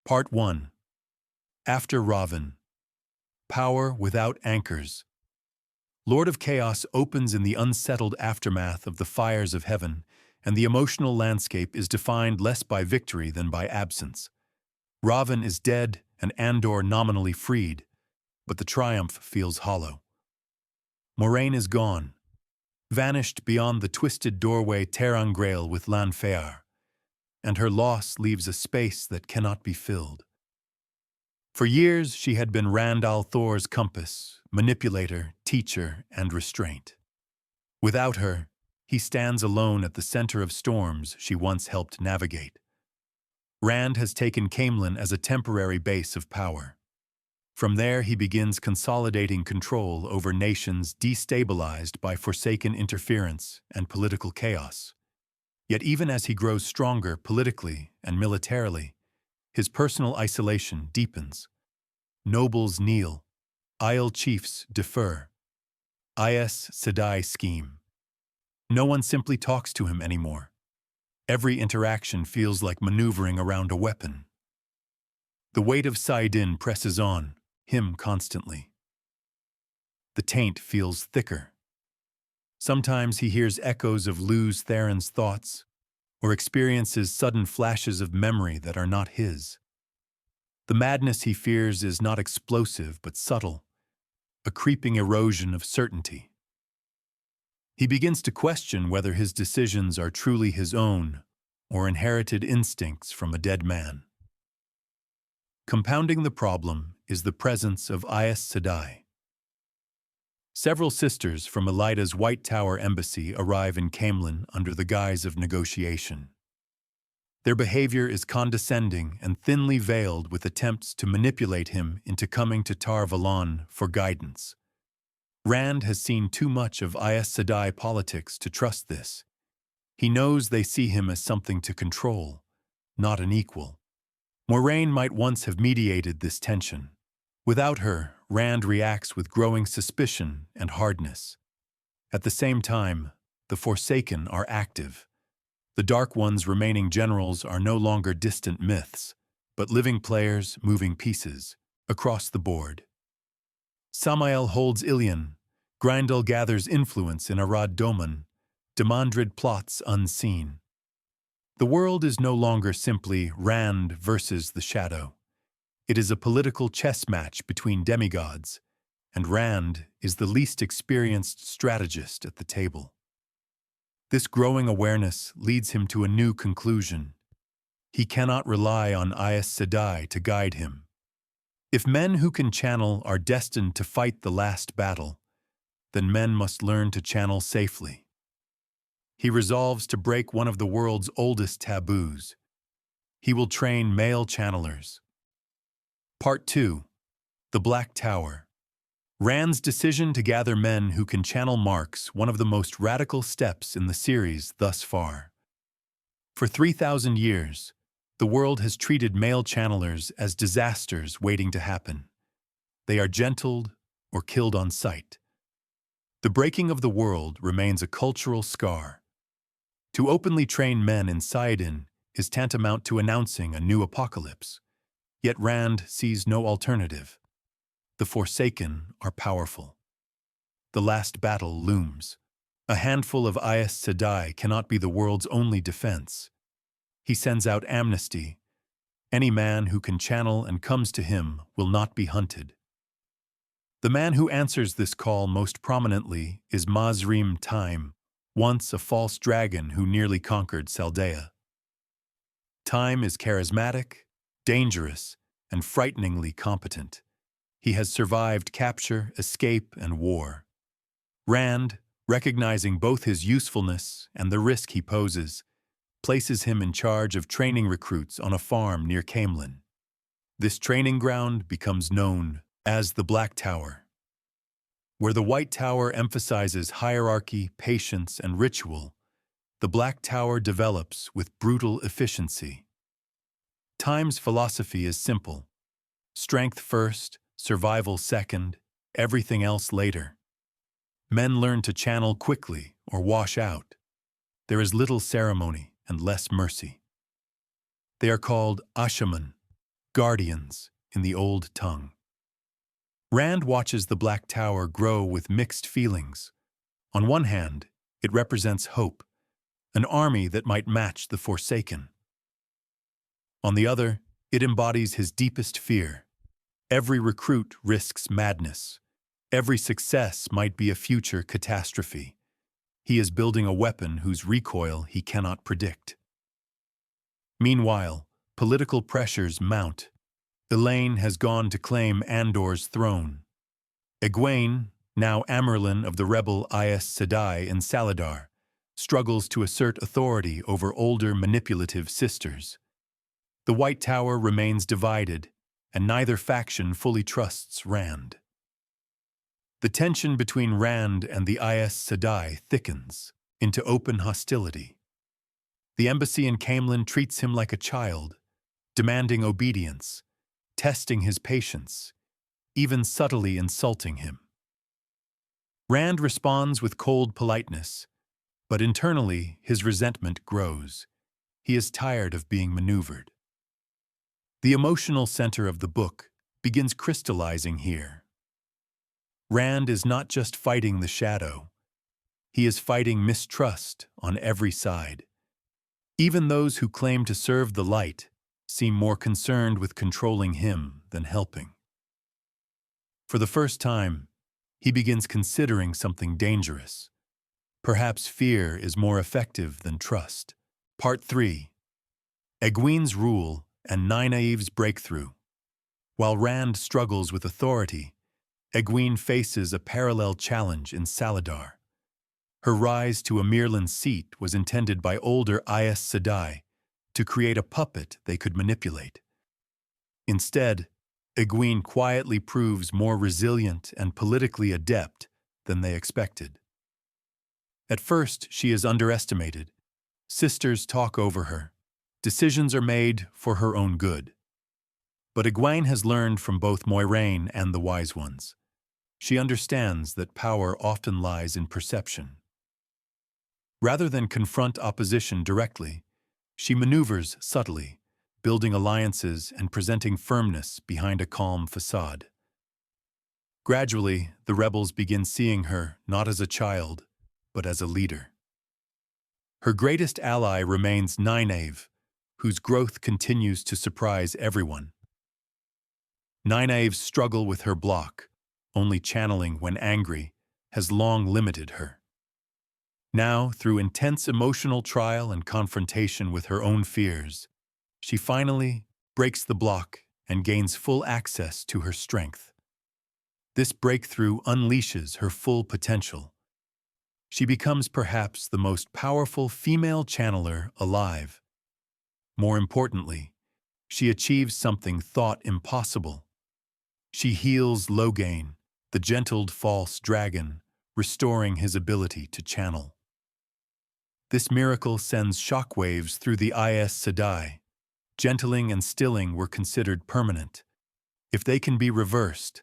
Part 1. After Ravan. Power without anchors. Lord of Chaos opens in the unsettled aftermath of the fires of heaven, and the emotional landscape is defined less by victory than by absence. Ravan is dead and Andor nominally freed, but the triumph feels hollow. Moraine is gone, vanished beyond the twisted doorway ter'angreal with Lanfear, and her loss leaves a space that cannot be filled. For years she had been Rand al'Thor's compass, manipulator, teacher, and restraint. Without her, he stands alone at the center of storms she once helped navigate. Rand has taken Caemlyn as a temporary base of power. From there he begins consolidating control over nations destabilized by Forsaken interference and political chaos. Yet even as he grows stronger politically and militarily, his personal isolation deepens. Nobles kneel, Aiel chiefs defer. Aes Sedai scheme. No one simply talks to him anymore. Every interaction feels like maneuvering around a weapon. The weight of saidin presses on, him constantly. The taint feels thicker. Sometimes he hears echoes of Lews Therin's thoughts, or experiences sudden flashes of memory that are not his. The madness he fears is not explosive but subtle, a creeping erosion of certainty. He begins to question whether his decisions are truly his own or inherited instincts from a dead man. Compounding the problem is the presence of Aes Sedai. Several sisters from Elaita's White Tower embassy arrive in Caemlyn under the guise of negotiation. Their behavior is condescending and thinly veiled with attempts to manipulate him into coming to Tar Valon for guidance. Rand has seen too much of Aes Sedai politics to trust this. He knows they see him as something to control, not an equal. Moraine might once have mediated this tension. Without her, Rand reacts with growing suspicion and hardness. At the same time, the Forsaken are active. The Dark One's remaining generals are no longer distant myths, but living players moving pieces, across the board. Samael holds Ilion, Grindel gathers influence in Arad Doman, Demandred plots unseen. The world is no longer simply Rand versus the Shadow. It is a political chess match between demigods, and Rand is the least experienced strategist at the table. This growing awareness leads him to a new conclusion. He cannot rely on Aes Sedai to guide him. If men who can channel are destined to fight the last battle, then men must learn to channel safely. He resolves to break one of the world's oldest taboos. He will train male channelers. Part 2. The Black Tower. Rand's decision to gather men who can channel marks one of the most radical steps in the series thus far. For 3,000 years, the world has treated male channelers as disasters waiting to happen. They are gentled or killed on sight. The breaking of the world remains a cultural scar. To openly train men in saidin is tantamount to announcing a new apocalypse. Yet Rand sees no alternative. The Forsaken are powerful. The last battle looms. A handful of Aes Sedai cannot be the world's only defense. He sends out amnesty. Any man who can channel and comes to him will not be hunted. The man who answers this call most prominently is Mazrim Time, once a false dragon who nearly conquered Saldea. Time is charismatic, dangerous, and frighteningly competent. He has survived capture, escape, and war. Rand, recognizing both his usefulness and the risk he poses, places him in charge of training recruits on a farm near Caemlyn. This training ground becomes known as the Black Tower. Where the White Tower emphasizes hierarchy, patience, and ritual, the Black Tower develops with brutal efficiency. Time's philosophy is simple. Strength first, survival second, everything else later. Men learn to channel quickly or wash out. There is little ceremony and less mercy. They are called Ashaman, guardians in the old tongue. Rand watches the Black Tower grow with mixed feelings. On one hand, it represents hope, an army that might match the Forsaken. On the other, it embodies his deepest fear. Every recruit risks madness. Every success might be a future catastrophe. He is building a weapon whose recoil he cannot predict. Meanwhile, political pressures mount. Elaine has gone to claim Andor's throne. Egwene, now Amyrlin of the rebel Aes Sedai in Saladar, struggles to assert authority over older manipulative sisters. The White Tower remains divided, and neither faction fully trusts Rand. The tension between Rand and the Aes Sedai thickens into open hostility. The embassy in Caemlyn treats him like a child, demanding obedience, testing his patience, even subtly insulting him. Rand responds with cold politeness, but internally his resentment grows. He is tired of being maneuvered. The emotional center of the book begins crystallizing here. Rand is not just fighting the shadow. He is fighting mistrust on every side. Even those who claim to serve the light seem more concerned with controlling him than helping. For the first time, he begins considering something dangerous. Perhaps fear is more effective than trust. Part 3. Egwene's rule and Nynaeve's breakthrough. While Rand struggles with authority, Egwene faces a parallel challenge in Saladar. Her rise to Amyrlin's seat was intended by older Aes Sedai to create a puppet they could manipulate. Instead, Egwene quietly proves more resilient and politically adept than they expected. At first, she is underestimated. Sisters talk over her. Decisions are made for her own good. But Egwene has learned from both Moiraine and the Wise Ones. She understands that power often lies in perception. Rather than confront opposition directly, she maneuvers subtly, building alliances and presenting firmness behind a calm facade. Gradually, the rebels begin seeing her not as a child, but as a leader. Her greatest ally remains Nynaeve, whose growth continues to surprise everyone. Nynaeve's struggle with her block, only channeling when angry, has long limited her. Now, through intense emotional trial and confrontation with her own fears, she finally breaks the block and gains full access to her strength. This breakthrough unleashes her full potential. She becomes perhaps the most powerful female channeler alive. More importantly, she achieves something thought impossible. She heals Logain, the gentled false dragon, restoring his ability to channel. This miracle sends shockwaves through the Aes Sedai. Gentling and stilling were considered permanent. If they can be reversed,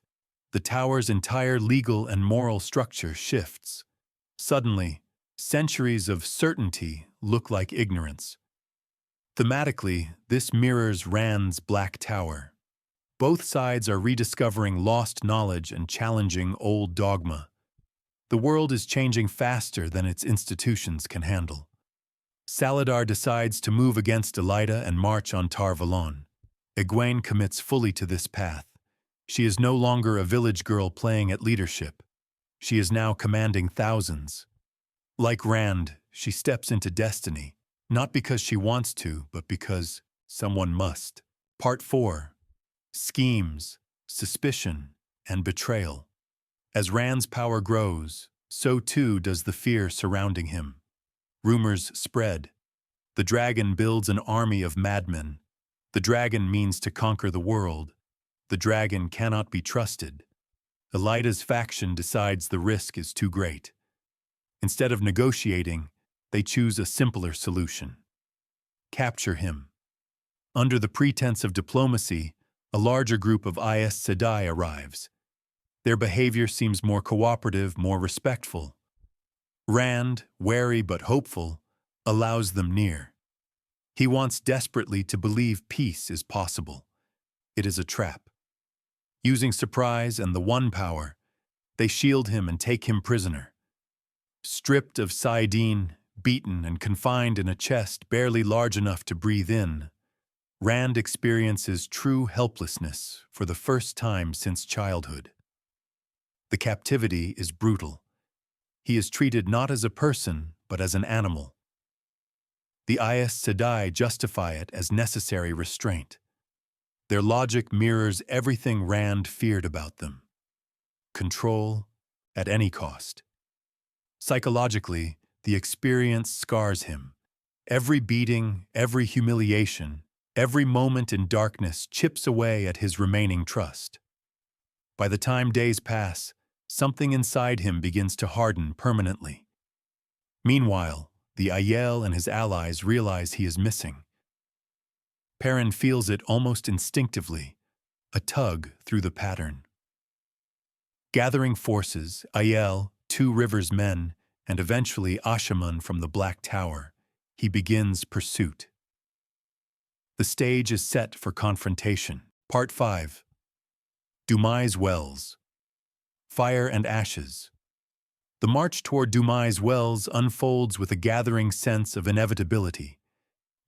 the tower's entire legal and moral structure shifts. Suddenly, centuries of certainty look like ignorance. Thematically, this mirrors Rand's Black Tower. Both sides are rediscovering lost knowledge and challenging old dogma. The world is changing faster than its institutions can handle. Saladar decides to move against Elaida and march on Tar Valon. Egwene commits fully to this path. She is no longer a village girl playing at leadership. She is now commanding thousands. Like Rand, she steps into destiny, not because she wants to, but because someone must. Part 4. Schemes, suspicion, and betrayal. As Rand's power grows, so too does the fear surrounding him. Rumors spread. The dragon builds an army of madmen. The dragon means to conquer the world. The dragon cannot be trusted. Elaida's faction decides the risk is too great. Instead of negotiating, they choose a simpler solution. Capture him. Under the pretense of diplomacy, a larger group of Aes Sedai arrives. Their behavior seems more cooperative, more respectful. Rand, wary but hopeful, allows them near. He wants desperately to believe peace is possible. It is a trap. Using surprise and the One Power, they shield him and take him prisoner. Stripped of saidin, beaten and confined in a chest barely large enough to breathe in, Rand experiences true helplessness for the first time since childhood. The captivity is brutal. He is treated not as a person, but as an animal. The Aes Sedai justify it as necessary restraint. Their logic mirrors everything Rand feared about them. Control at any cost. Psychologically, the experience scars him. Every beating, every humiliation, every moment in darkness chips away at his remaining trust. By the time days pass, something inside him begins to harden permanently. Meanwhile, the Aiel and his allies realize he is missing. Perrin feels it almost instinctively, a tug through the pattern. Gathering forces, Aiel, Two Rivers' men, and eventually Ashamun from the Black Tower, he begins pursuit. The stage is set for confrontation. Part 5. Dumai's Wells. Fire and Ashes. The march toward Dumai's Wells unfolds with a gathering sense of inevitability,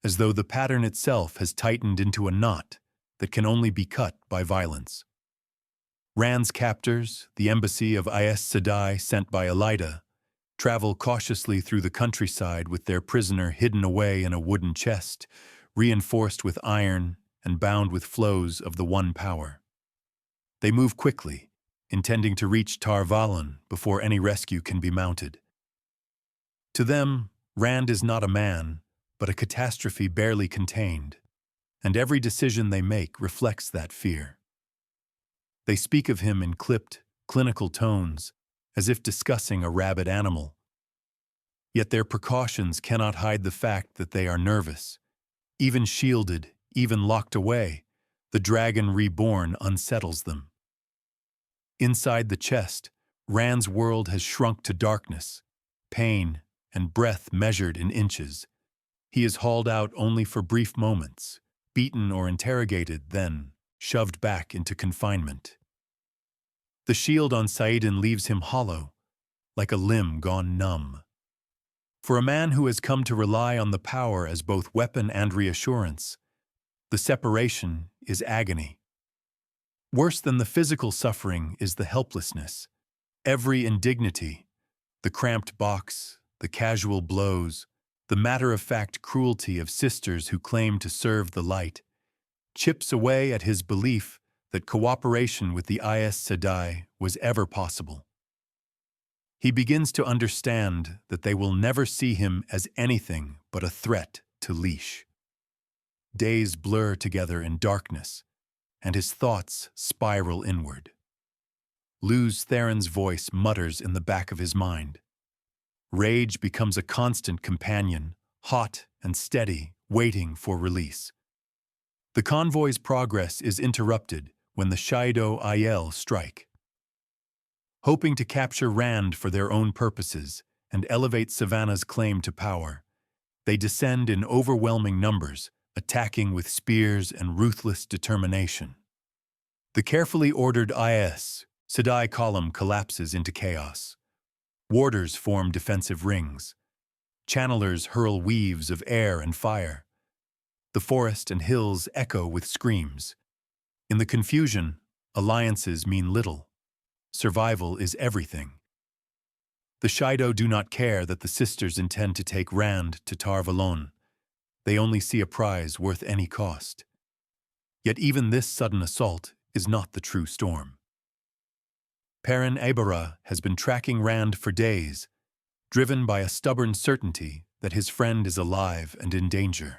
as though the pattern itself has tightened into a knot that can only be cut by violence. Rand's captors, the embassy of Aes Sedai sent by Elaida, travel cautiously through the countryside with their prisoner hidden away in a wooden chest, reinforced with iron and bound with flows of the One Power. They move quickly, intending to reach Tar Valon before any rescue can be mounted. To them, Rand is not a man, but a catastrophe barely contained, and every decision they make reflects that fear. They speak of him in clipped, clinical tones, as if discussing a rabid animal. Yet their precautions cannot hide the fact that they are nervous. Even shielded, even locked away, the dragon reborn unsettles them. Inside the chest, Rand's world has shrunk to darkness, pain, and breath measured in inches. He is hauled out only for brief moments, beaten or interrogated, then shoved back into confinement. The shield on Saidin leaves him hollow, like a limb gone numb. For a man who has come to rely on the power as both weapon and reassurance, the separation is agony. Worse than the physical suffering is the helplessness. Every indignity, the cramped box, the casual blows, the matter-of-fact cruelty of sisters who claim to serve the light, chips away at his belief that cooperation with the Aes Sedai was ever possible. He begins to understand that they will never see him as anything but a threat to Leash. Days blur together in darkness, and his thoughts spiral inward. Lews Theron's voice mutters in the back of his mind. Rage becomes a constant companion, hot and steady, waiting for release. The convoy's progress is interrupted when the Shaido Aiel strike. Hoping to capture Rand for their own purposes and elevate Savannah's claim to power, they descend in overwhelming numbers, attacking with spears and ruthless determination. The carefully ordered Aes Sedai column collapses into chaos. Warders form defensive rings. Channelers hurl weaves of air and fire. The forest and hills echo with screams. In the confusion, alliances mean little. Survival is everything. The Shaido do not care that the sisters intend to take Rand to Tar Valon. They only see a prize worth any cost. Yet even this sudden assault is not the true storm. Perrin Aybara has been tracking Rand for days, driven by a stubborn certainty that his friend is alive and in danger.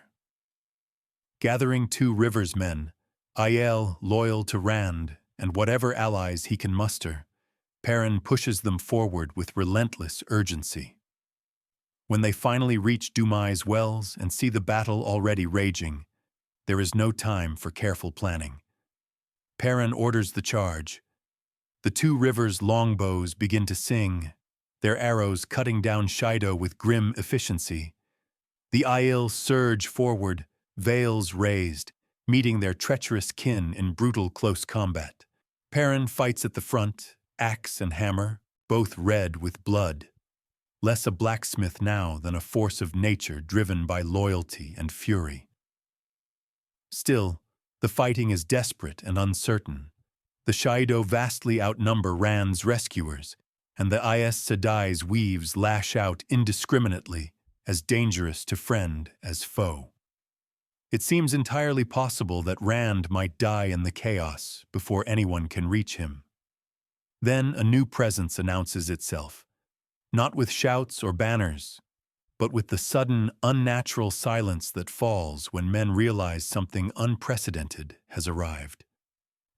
Gathering Two Rivers' men, Aiel loyal to Rand and whatever allies he can muster, Perrin pushes them forward with relentless urgency. When they finally reach Dumai's Wells and see the battle already raging, there is no time for careful planning. Perrin orders the charge. The Two Rivers' longbows begin to sing, their arrows cutting down Shaido with grim efficiency. The Aiel surge forward, veils raised, meeting their treacherous kin in brutal close combat. Perrin fights at the front, axe and hammer, both red with blood. Less a blacksmith now than a force of nature driven by loyalty and fury. Still, the fighting is desperate and uncertain. The Shaido vastly outnumber Rand's rescuers, and the Aes Sedai's weaves lash out indiscriminately, as dangerous to friend as foe. It seems entirely possible that Rand might die in the chaos before anyone can reach him. Then a new presence announces itself, not with shouts or banners, but with the sudden, unnatural silence that falls when men realize something unprecedented has arrived.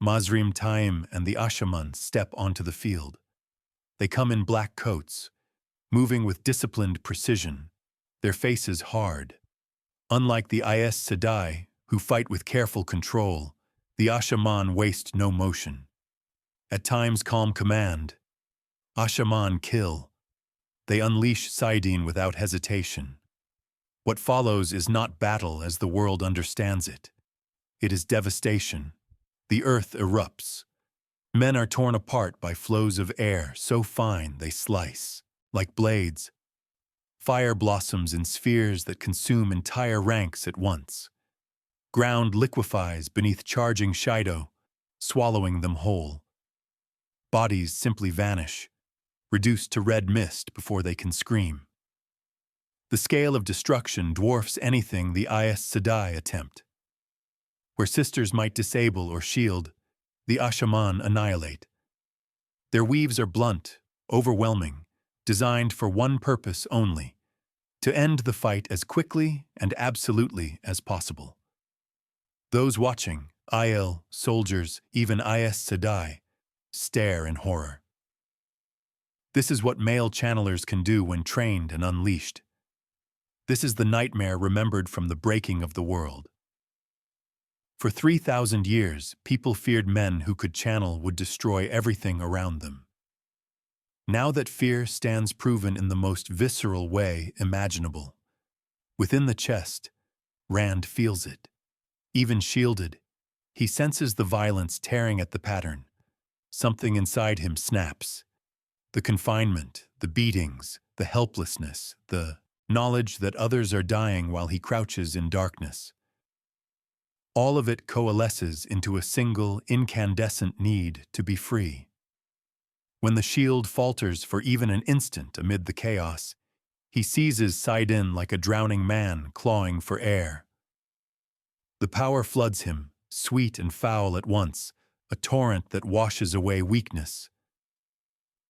Mazrim Taim and the Ashaman step onto the field. They come in black coats, moving with disciplined precision, their faces hard. Unlike the Aes Sedai, who fight with careful control, the Ashaman waste no motion. At times calm command, Ashaman kill. They unleash saidin without hesitation. What follows is not battle as the world understands it. It is devastation. The earth erupts. Men are torn apart by flows of air so fine they slice, like blades. Fire blossoms in spheres that consume entire ranks at once. Ground liquefies beneath charging Shaido, swallowing them whole. Bodies simply vanish, reduced to red mist before they can scream. The scale of destruction dwarfs anything the Aes Sedai attempt. Where sisters might disable or shield, the Ashaman annihilate. Their weaves are blunt, overwhelming, designed for one purpose only: to end the fight as quickly and absolutely as possible. Those watching, Aiel, soldiers, even Aes Sedai, stare in horror. This is what male channelers can do when trained and unleashed. This is the nightmare remembered from the breaking of the world. For 3,000 years, people feared men who could channel would destroy everything around them. Now that fear stands proven in the most visceral way imaginable. Within the chest, Rand feels it. Even shielded, he senses the violence tearing at the pattern. Something inside him snaps. The confinement, the beatings, the helplessness, the knowledge that others are dying while he crouches in darkness. All of it coalesces into a single, incandescent need to be free. When the shield falters for even an instant amid the chaos, he seizes saidin like a drowning man clawing for air. The power floods him, sweet and foul at once, a torrent that washes away weakness.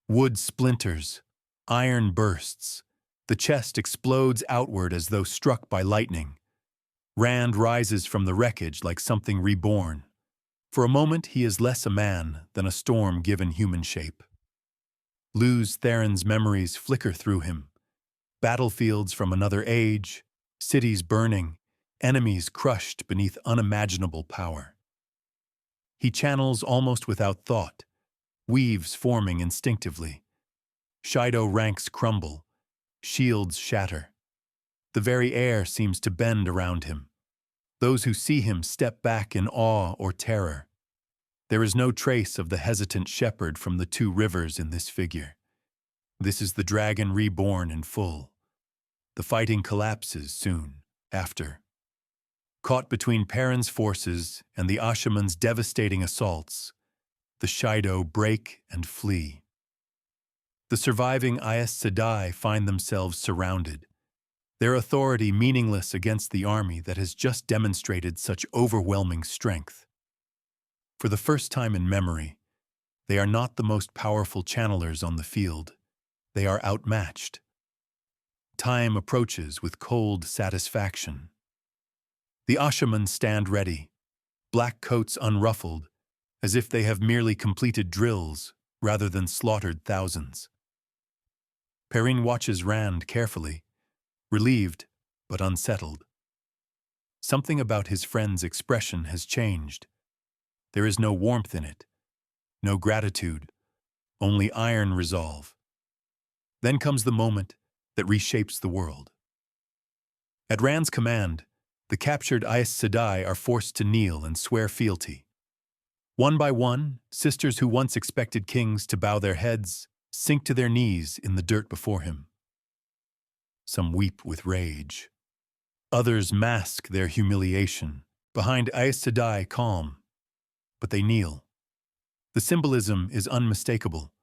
Wood splinters, iron bursts, the chest explodes outward as though struck by lightning. Rand rises from the wreckage like something reborn. For a moment he is less a man than a storm given human shape. Lews Theron's memories flicker through him. Battlefields from another age, cities burning, enemies crushed beneath unimaginable power. He channels almost without thought, weaves forming instinctively. Shaido ranks crumble, shields shatter. The very air seems to bend around him. Those who see him step back in awe or terror. There is no trace of the hesitant shepherd from the two rivers in this figure. This is the dragon reborn in full. The fighting collapses soon after. Caught between Perrin's forces and the Ashaman's devastating assaults, the Shaido break and flee. The surviving Aes Sedai find themselves surrounded, their authority meaningless against the army that has just demonstrated such overwhelming strength. For the first time in memory, they are not the most powerful channelers on the field. They are outmatched. Time approaches with cold satisfaction. The Ashaman stand ready, black coats unruffled, as if they have merely completed drills rather than slaughtered thousands. Perrin watches Rand carefully, relieved but unsettled. Something about his friend's expression has changed. There is no warmth in it, no gratitude, only iron resolve. Then comes the moment that reshapes the world. At Rand's command, the captured Aes Sedai are forced to kneel and swear fealty. One by one, sisters who once expected kings to bow their heads sink to their knees in the dirt before him. Some weep with rage. Others mask their humiliation behind Aes Sedai calm, but they kneel. The symbolism is unmistakable.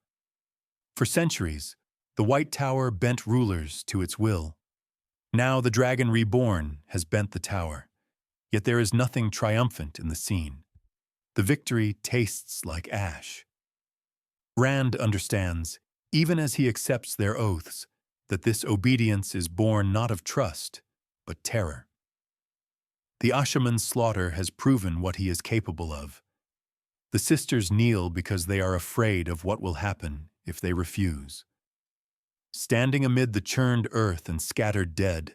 For centuries, the White Tower bent rulers to its will. Now the dragon reborn has bent the tower, yet there is nothing triumphant in the scene. The victory tastes like ash. Rand understands, even as he accepts their oaths, that this obedience is born not of trust, but terror. The Ashaman's slaughter has proven what he is capable of. The sisters kneel because they are afraid of what will happen if they refuse. Standing amid the churned earth and scattered dead,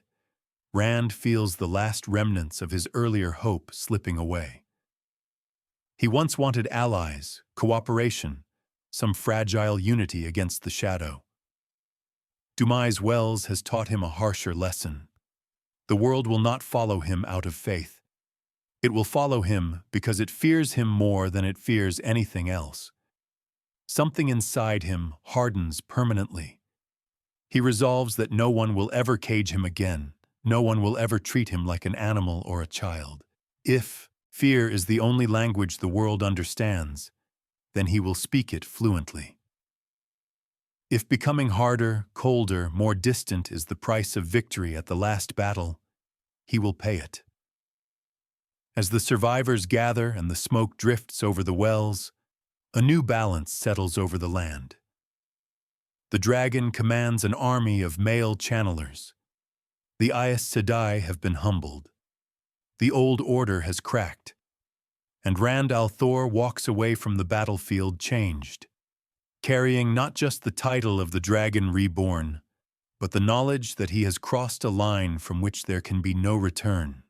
Rand feels the last remnants of his earlier hope slipping away. He once wanted allies, cooperation, some fragile unity against the shadow. Dumais Wells has taught him a harsher lesson. The world will not follow him out of faith. It will follow him because it fears him more than it fears anything else. Something inside him hardens permanently. He resolves that no one will ever cage him again. No one will ever treat him like an animal or a child. If fear is the only language the world understands, then he will speak it fluently. If becoming harder, colder, more distant is the price of victory at the last battle, he will pay it. As the survivors gather and the smoke drifts over the wells, a new balance settles over the land. The dragon commands an army of male channelers. The Aes Sedai have been humbled. The old order has cracked, and Rand al'Thor walks away from the battlefield changed, carrying not just the title of the Dragon Reborn, but the knowledge that he has crossed a line from which there can be no return.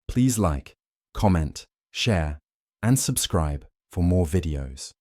Please like, comment, share, and subscribe for more videos.